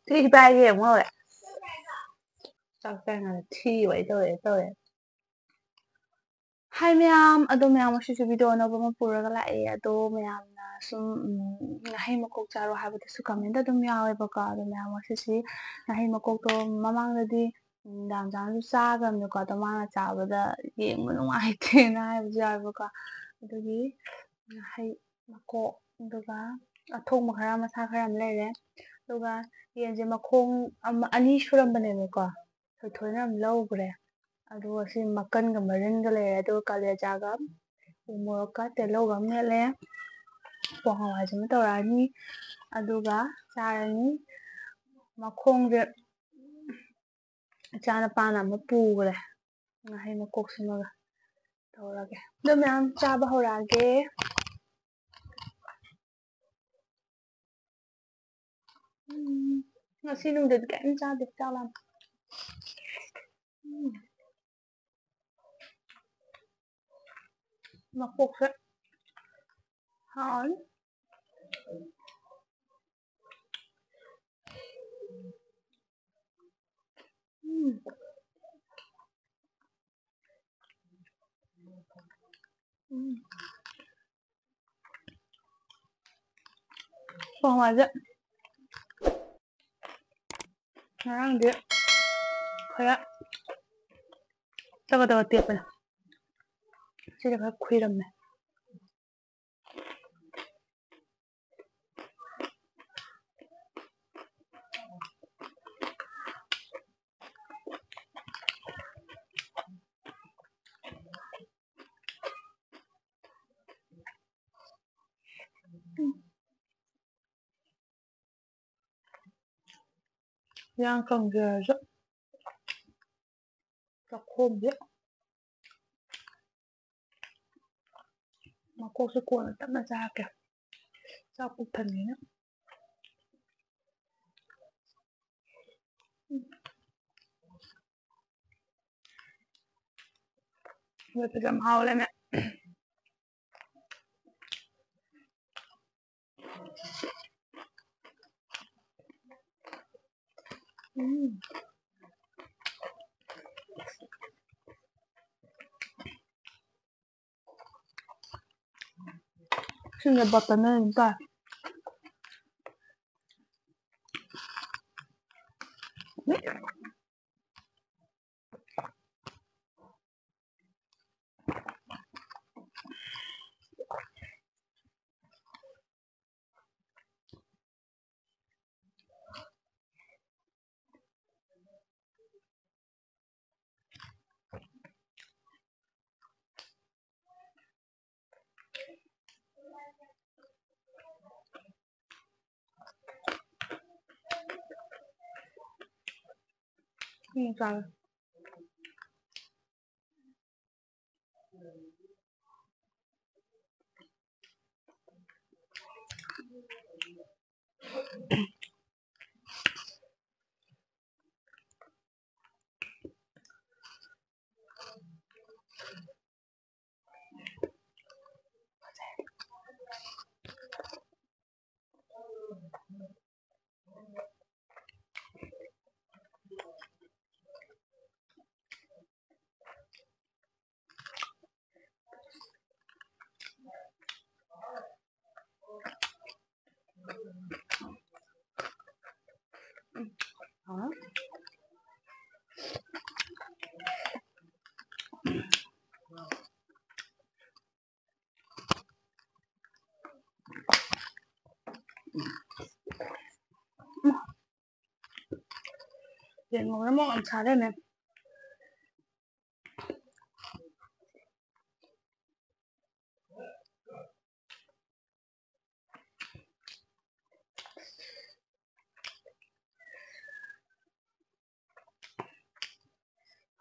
Thi bài game rồi. Chắc cái này thi vậy tôi. Hi ma'am, ado ma'am shi video na ba puraga lai ado ma'am na sum nahi makok charo habata su comment adum yawe baka ado ma'am shi nahi makok to mamang da di dam jang su sa gam no ka to ma cha ba da yeng mu ngai te na hai bu yawe baka ado gi nahi makok duga athong ma khara ma sa khara ma lere duga yen je makhong ani suram bane baka thoi thoi na lau gre aduga si makan ga marin ga lere aduga kaleja ga umor ka telo ga mele pong hawai jama tawrani aduga charani makhong je chana pana ma pugre ngahi makok simaga tawrage do ma'am chaba horage ngasi nungdet ga em cha được cha làm makok se hon pong aja ngarang dia kayak taga tiap na sila kayak khuiram na yang kang giờ cho khô biết mà cô sẽ cuốn tận nó ra kìa sao cục thần ấy nữa người phải làm hao lên mẹ xin là bật tận lên chúng ta sao hả để ngồi nó mong ăn xả đây nè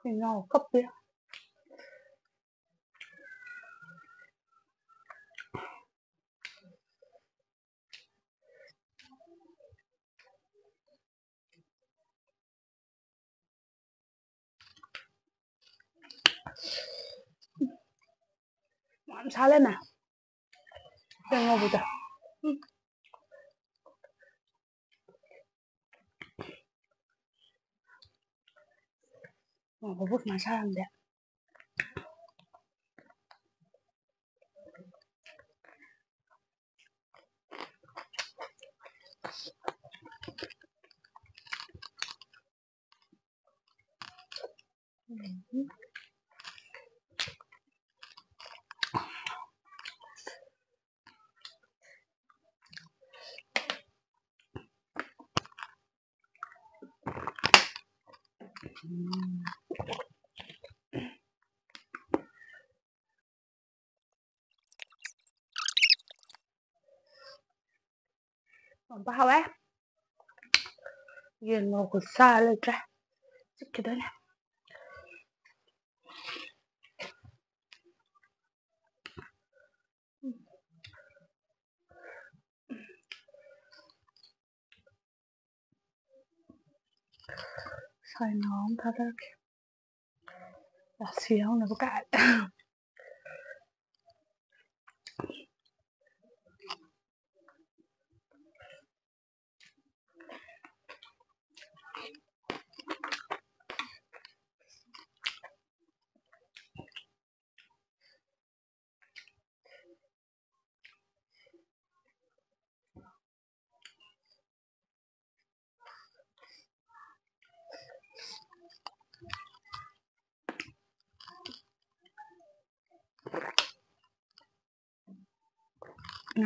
thì ngồi cấp đi ꯌꯥꯝ ꯁꯥꯠꯂꯦꯅꯦ ꯉꯧꯕꯗꯣ ꯉꯧꯕꯕꯨ ꯁꯨꯃꯥꯏꯅ ꯁꯥꯔꯝꯗꯦ hawé yên ngồi xa lên tra cái đấy này xoài nón thật ra là xíu nó có cả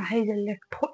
hay là lệch thôi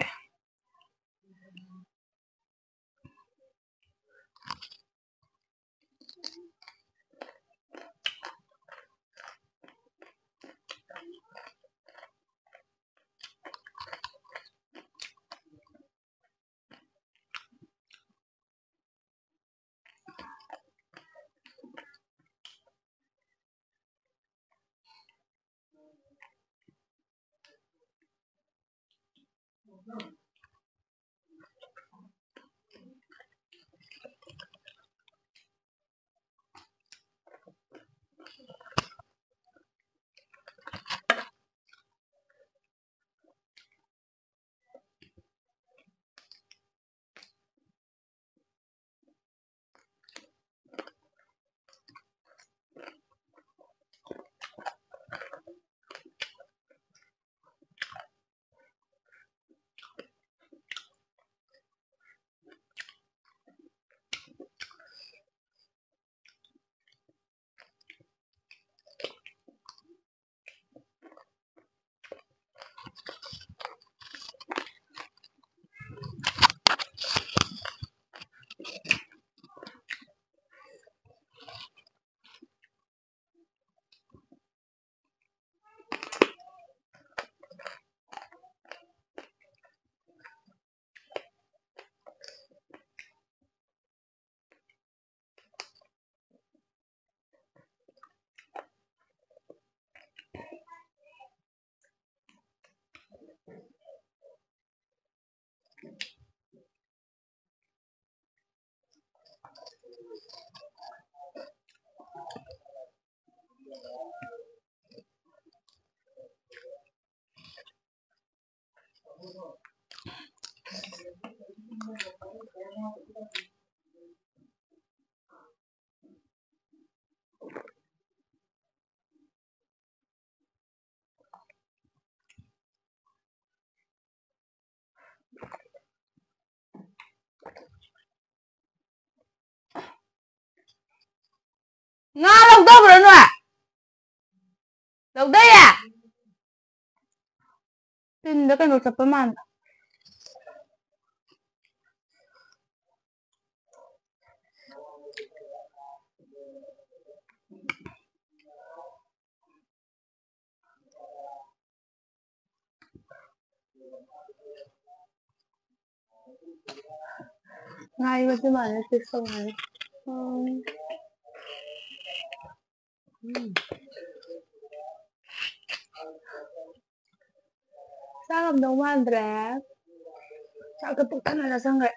ngó đâu đâu rồi nè đâu đây à tin đó cái nồi sập man ngay bên mà nó sẽ xong này sao làm đâu mà Andrea sao cái bụng thân là sao vậy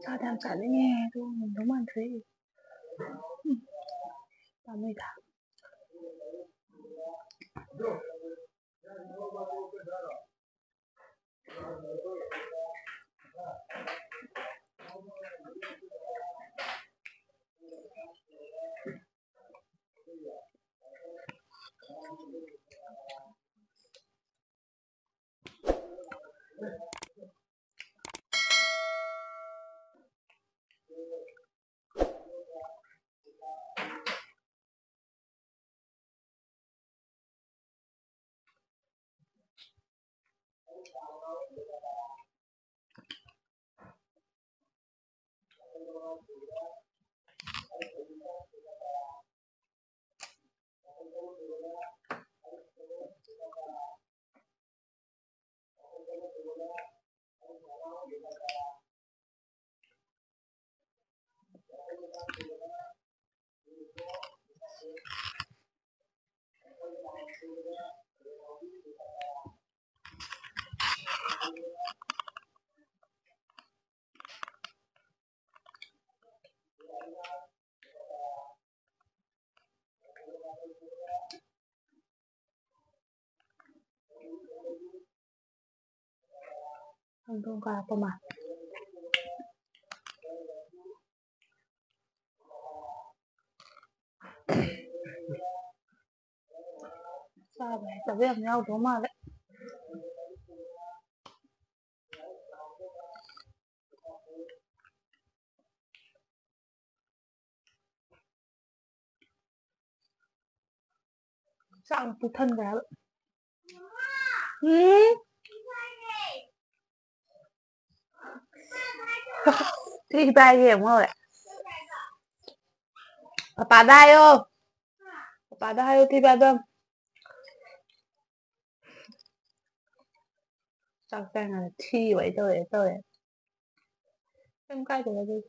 ꯆꯥꯗ ꯌꯥꯝ ꯆꯥꯅꯤꯡꯉꯦ ꯑꯗꯣ ꯉꯝꯗꯧ ꯃꯥꯟꯗ꯭ꯔꯦ. ꯄꯥꯝꯃꯨꯏꯗ. Hanggang pa ma. Sabi, tabi ang yaw dumali. Saan putan ba? Thì ba gì không rồi? Papa đây không? Papa đây không thì ba đâm. Sao sang là thi vậy tôi. Em cay thì là gì?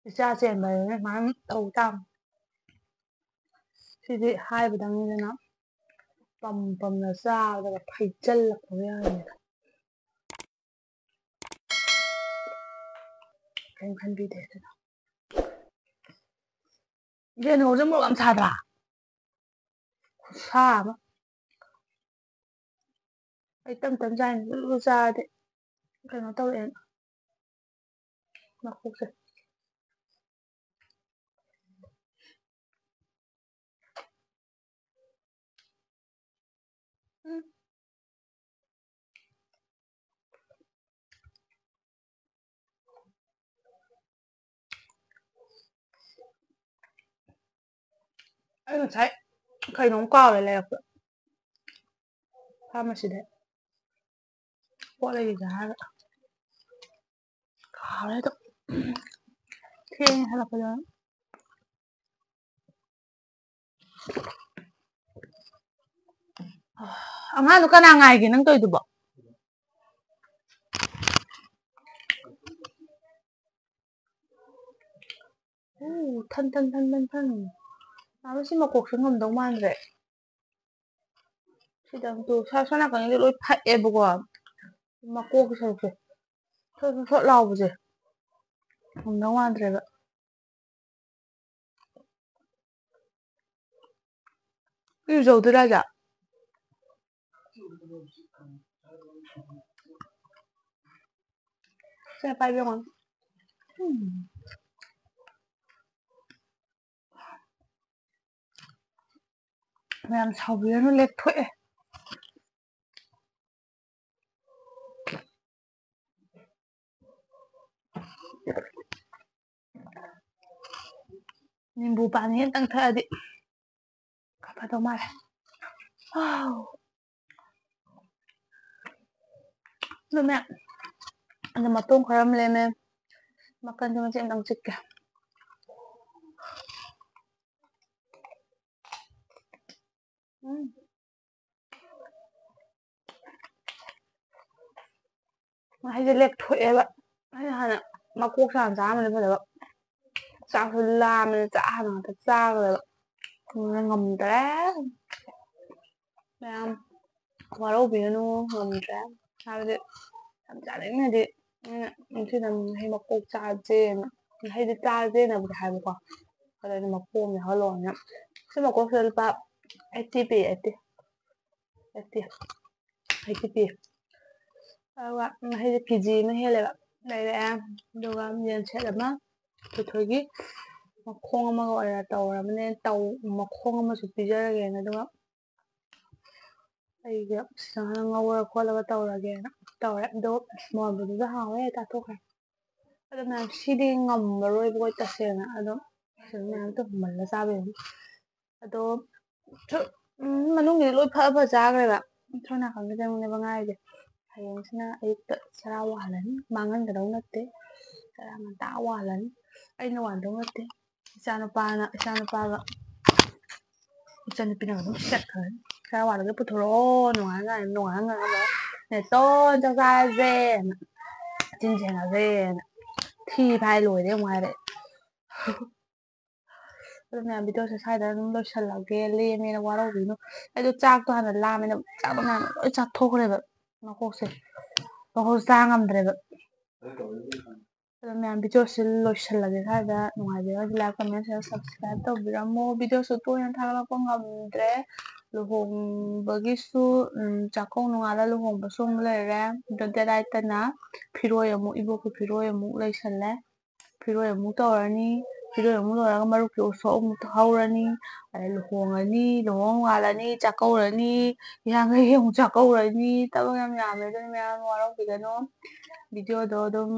Ra trên bài này má đầu tăng. Thì hai bài đăng như thế nào? Bầm là sao? Rồi phải chân là có cái này. Em khăn vi thế nào? Vậy nó rất một cảm thật à? Xa mà. Cái tâm danh cứ ra đấy. Cái nó tao đến. Mà khúc rồi. Anh thấy cái nóng cao này là pharmacy đấy. Gọi là gì giá vậy? Khảo đấy thôi. Thiên hay là cái đó? Ang ano ka na nga ng toy diba? Thân. Nó xin một cuộc sống ngầm đông man rồi. Thì đằng tù sao nào có những lối phải em bùa. Mà cô cái sao kìa. Thôi lau gì. Ngầm đông man rồi vậy. Cái dầu từ đây dạ. Xe bay bên ngoài. Mẹ làm sao biết nó lệch thuệ. Nhìn bù bạn hiện tăng thơ đi. Cả phải đâu mà. Rồi mẹ. Ano matong karam leme. Makan naman siya ng chika. Hay là lệch thuệ vậy. Hay là mà cuộc sản giá mà nó phải là sao hơi la mà chả hẳn thật ra rồi. ngꯝꯗ꯭ꯔꯦ ꯃꯌꯥꯝ ꯋꯥꯔꯧꯕꯤꯒꯅꯨ ꯉꯝꯗ꯭ꯔꯦ ꯍꯥꯏꯕꯗꯤ ꯌꯥꯝ ꯆꯥꯅꯤꯡꯉꯗꯤ ꯉꯁꯤꯗ ꯍꯩ ꯃꯀꯣꯛ ꯆꯥꯁꯦꯅ ꯍꯩꯗꯤ ꯆꯥꯁꯦꯅꯕꯨꯗꯤ ꯍꯥꯏꯕꯀꯣ ꯑꯗꯨꯗꯤ ꯃꯀꯣꯛ ꯑꯃ ꯌꯥꯎꯍꯜꯂꯣꯅ ꯁꯤ ꯃꯀꯣꯛꯁꯤꯗ ꯂꯨꯄꯥ 80 ꯄꯤ 80 ꯄꯤ ꯑꯗꯨꯒ ꯍꯩꯗꯤ ꯀꯦꯖꯤ ꯑꯃ ꯍꯦꯜꯂꯦꯕ ꯂꯩꯔꯛꯑꯦ ꯑꯗꯨꯒ ꯌꯦꯟꯁꯦꯠ ꯑꯃ ꯊꯣꯏꯊꯣꯏꯒꯤ ꯃꯈꯣꯡ ꯑꯃꯒ ꯑꯣꯏꯅ ꯇꯧꯔꯕꯅꯦ ꯃꯈꯣꯡ ꯑꯃꯁꯨ ꯄꯤꯖꯔꯒꯦꯅ ꯑꯗꯨꯒ ꯑꯩꯒ ꯁꯤꯗ ꯉꯧꯔ ꯈꯣꯠꯂꯒ ꯇꯧꯔꯒꯦꯅ ꯇꯧꯔꯦ ꯑꯗꯣ ꯃꯣꯟꯕꯗꯨꯁꯨ ꯍꯥꯎꯋꯦ ꯆꯥꯊꯣꯛꯈ꯭ꯔꯦ ꯑꯗꯣ ꯃꯌꯥꯝ ꯁꯤꯗꯤ ꯉꯝꯃꯔꯣꯏꯕ ꯇꯁꯦꯡꯅ ꯑꯗꯣ ꯃꯌꯥꯝ ꯃꯜꯂ ꯆꯥꯕꯤꯔꯅꯤ ꯑꯗꯣ ꯃꯅꯨꯡꯒꯤꯗꯤ ꯂꯣꯏ ꯐ ꯆꯥꯈ꯭ꯔꯦꯕ ꯁꯣꯝ ꯅꯥꯀꯟꯒꯤꯗ ꯑꯃꯨꯛꯅꯦꯕ ꯉꯥꯏꯔꯤꯁꯦ ꯍꯌꯦꯡꯁꯤꯅ ꯑꯌꯨꯛꯇ ꯆꯔꯥ ꯋꯥꯜꯂꯅꯤ ꯃꯥꯡꯍꯟꯒꯗꯧ ꯅꯠꯇꯦ ꯆꯔꯥ ꯉꯟꯇꯥ ꯋꯥꯜꯂꯅꯤ ꯑꯩꯅ ꯋꯥꯟꯗꯧ ꯅꯠꯇꯦ ꯏꯆꯥꯅꯨꯄꯥꯒ ꯏꯆꯟꯅꯨꯄꯤꯅ ꯑꯗꯨꯝ ꯆꯠꯈ꯭ꯔꯅꯤ ꯆꯔꯥ ꯋꯥꯜꯂꯒ ꯄꯨꯊꯣꯔꯛꯑꯣ ꯅꯣꯡꯉꯥꯟꯒ ꯅꯦꯇꯣꯟ ꯆꯥꯛ ꯆꯥꯔꯁꯦꯅ ꯆꯤꯟ ꯁꯦꯡꯉꯁꯦꯅ ꯊꯤ ꯐꯥꯏ ꯂꯣꯏꯔꯦ ꯑꯃꯨꯛ ꯍꯥꯏꯔꯛꯑꯦ ꯑꯗꯨ ꯃꯌꯥꯝ ꯚꯤꯗꯤꯑꯣꯁꯦ ꯁ꯭ꯋꯥꯏꯗ ꯑꯗꯨꯝ ꯂꯣꯏꯁꯤꯜꯂꯒꯦ ꯂꯦꯝꯃꯦꯅ ꯋꯥꯔꯧꯕꯤꯅꯨ ꯑꯩꯗꯣ ꯆꯥꯛꯇꯣ ꯍꯥꯟꯅ ꯂꯥꯝꯃꯦꯅ ꯆꯥꯛꯇꯣ ꯃꯌꯥꯝ ꯂꯣꯏ ꯆꯥꯊꯣꯛꯈ꯭ꯔꯦꯕ ꯃꯀꯣꯛꯁꯦ ꯆꯥ ꯉꯝꯗ꯭ꯔꯦꯕ ꯑꯗꯣ ꯃꯌꯥꯝ ꯚꯤꯗꯤꯑꯣꯁꯦ ꯂꯣꯏꯁꯤꯜꯂꯒꯦ ꯁ꯭ꯋꯥꯏꯗ ꯅꯨꯡꯉꯥꯏꯖꯔꯒꯗꯤ ꯂꯥꯏꯛ ꯀꯃꯦꯟ ꯁꯤꯌꯔ ꯁꯕꯁꯀ꯭ꯔꯥꯏꯕ ꯇꯧꯕꯤꯔꯝꯃꯣ ꯚꯤꯗꯤꯑꯣꯁꯨ ꯇꯣꯏꯅ ꯊꯥꯒꯠꯂꯛꯄ ꯉꯝꯗ꯭ꯔꯦ ꯂꯨꯍꯣꯡꯕꯒꯤꯁꯨ ꯆꯥꯛꯀꯧ ꯅꯣꯡꯉꯥꯜꯂ ꯂꯨꯍꯣꯡꯕꯁꯨ ꯑꯃꯨꯛ ꯂꯩꯔꯦ ꯑꯗꯣ ꯗꯦꯠ 8ꯇꯅ ꯐꯤꯔꯣꯏ ꯑꯃꯨꯛ ꯏꯕꯣꯛꯀꯤ ꯐꯤꯔꯣꯏ ꯑꯃꯨꯛ ꯂꯩꯁꯜꯂꯦ ꯐꯤꯔꯣꯏ ꯑꯃꯨꯛ ꯇꯧꯔꯅꯤ ꯐꯤꯔꯣꯏ ꯑꯃꯨꯛ ꯂꯣꯏꯔꯒ ꯃꯔꯨꯞꯀꯤ ꯎꯁꯣꯞ ꯑꯃꯨꯛ ꯍꯧꯔꯅꯤ ꯑꯗꯩ ꯂꯨꯍꯣꯡꯉꯅꯤ ꯂꯨꯍꯣꯡ ꯅꯣꯡꯉꯥꯜꯂꯅꯤ ꯆꯥꯛꯀꯧꯔꯅꯤ ꯍꯤꯌꯥꯡꯒꯩꯒꯤ ꯑꯃꯨꯛ ꯆꯥꯛꯀꯧꯔꯅꯤ ꯊꯕꯛ ꯌꯥꯝ ꯌꯥꯝꯃꯦ ꯑꯗꯨꯅ ꯃꯌꯥꯝ ꯋꯥꯔꯧꯕꯤꯒꯅꯨ ꯚꯤꯗꯤꯑꯣꯗꯣ ꯑꯗꯨꯝ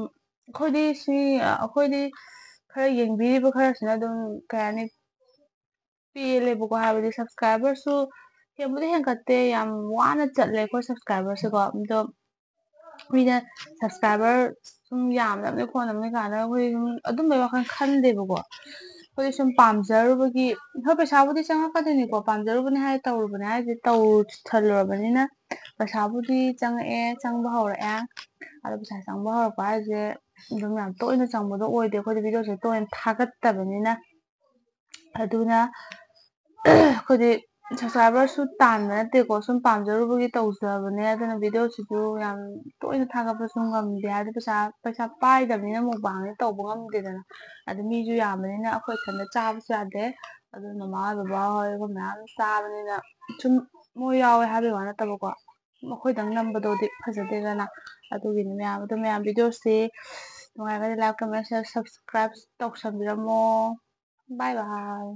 ꯑꯩꯈꯣꯏꯗꯤ ꯈꯔ ꯌꯦꯡꯕꯤꯔꯤꯕ ꯈꯔꯁꯤꯅ ꯑꯗꯨꯝ ꯀꯩ ꯍꯥꯏꯅꯤ ꯄꯦꯜꯂꯦꯕꯀꯣ ꯍꯥꯏꯕꯗꯤ ꯁꯕꯁꯀ꯭ꯔꯥꯏꯕꯔꯁꯨ ꯍꯦꯟꯕꯨꯗꯤ ꯍꯦꯟꯒꯠꯇꯦ ꯌꯥꯝ ꯋꯥꯅ ꯆꯠꯂꯦ ꯑꯩꯈꯣꯏ ꯁꯕꯁꯀ꯭ꯔꯥꯏꯕꯔꯁꯦꯀꯣ ꯑꯗꯣ ꯃꯤꯅ ꯁꯕꯁꯀ꯭ꯔꯥꯏꯕꯔ ꯁꯨꯝ ꯌꯥꯝꯅꯕꯅꯤ ꯈꯣꯠꯅꯕꯅꯤ ꯀꯥꯏꯅ ꯑꯩꯈꯣꯏ ꯁꯨꯝ ꯑꯗꯨꯝꯕꯒꯤ ꯋꯥꯈꯜ ꯈꯟꯗꯦꯕꯀꯣ ꯑꯩꯈꯣꯏ ꯁꯨꯝ ꯄꯥꯝꯖꯔꯨꯕꯒꯤ ꯍꯣꯏ ꯄꯩꯁꯥꯕꯨꯗꯤ ꯆꯪꯉꯛꯀꯗꯣꯏꯅꯤꯀோ ꯄꯥꯝꯖꯔꯨꯕꯅꯤ ꯍꯥꯏ ꯇꯧꯔꯨꯕꯅꯤ ꯍꯥꯏꯁꯦ ꯇꯧꯁꯜꯂꯨꯔꯕꯅꯤꯅ ꯄꯩꯁꯥꯕꯨꯗꯤ ꯆꯪꯉꯛꯑꯦ ꯆꯪꯕ ꯍꯧꯔꯛꯑꯦ ꯑꯗꯣ ꯄꯩꯁꯥ ꯆꯪꯕ ꯍꯧꯔꯛꯄ ꯍꯥꯏꯁꯦ ꯑꯗꯨꯝ ꯌꯥꯝ ꯇꯣꯏꯅ ꯆꯪꯕꯗꯣ ꯑꯣꯏꯗꯦ ꯑꯩꯈꯣꯏꯗꯤ ꯚꯤꯗꯤꯑꯣꯁꯦ ꯇꯣꯏꯅ ꯊꯥꯒꯠꯇꯕꯅꯤꯅ ꯑꯗꯨꯅ ꯑꯩꯈꯣꯏꯗꯤ ꯁꯕꯁꯀ꯭ꯔꯥꯏꯕꯔꯁꯨ ꯇꯥꯟꯕ ꯅꯠꯇꯦꯀꯣ ꯁꯨꯝ ꯄꯥꯝꯖꯔꯨꯕꯒꯤ ꯇꯧꯖꯕꯅꯦ ꯑꯗꯨꯅ ꯚꯤꯗꯤꯑꯣꯁꯤꯁꯨ ꯌꯥꯝ ꯇꯣꯏꯅ ꯊꯥꯒꯠꯄꯁꯨꯉꯝꯗꯦ ꯍꯥꯏꯗꯤ ꯄꯩꯁꯥ ป้ꯥꯏꯗꯕꯅꯤꯅ ꯃꯨꯛꯕꯥꯡꯁꯦ ꯇꯧꯕ ꯉꯝꯗꯦꯗꯅ ꯑꯗꯨ ꯃꯤꯁꯨ ꯌꯥꯝꯕꯅꯤꯅ ꯑꯩꯈꯣꯏ ꯏꯊꯟꯇ ꯆꯥꯕꯁꯨ ꯌꯥꯗꯦ ꯑꯗꯨ ꯃꯃꯥ ꯕꯕꯥ ꯍꯣꯏ ꯑꯩꯈꯣꯏ ꯃꯌꯥꯝ ꯆꯥꯕꯅꯤꯅ ꯁꯨꯝ ꯃꯣꯏ ꯌꯥꯎꯋꯦ ꯍꯥꯏꯕꯒꯤ ꯋꯥ ꯅꯠꯇꯕꯀꯣ ꯃꯈꯣꯏꯗꯪ ꯅꯝꯕꯗꯣꯗꯤ ꯐꯖꯗꯦꯗꯅ ꯑꯗꯨꯒꯤꯅꯤ ꯃꯌꯥꯝ ꯚꯤꯗꯤꯑꯣꯁꯤ ꯅꯨꯡꯉꯥꯏꯔꯒꯗꯤ ꯂꯥꯏꯛ ꯀꯃꯦꯟ ꯁꯤꯌꯔ ꯁꯕꯁꯀ꯭ꯔꯥꯏꯕ ꯇꯧꯁꯟꯕꯤꯔꯝꯃꯣ ꯕꯥꯏ ꯕꯥꯏ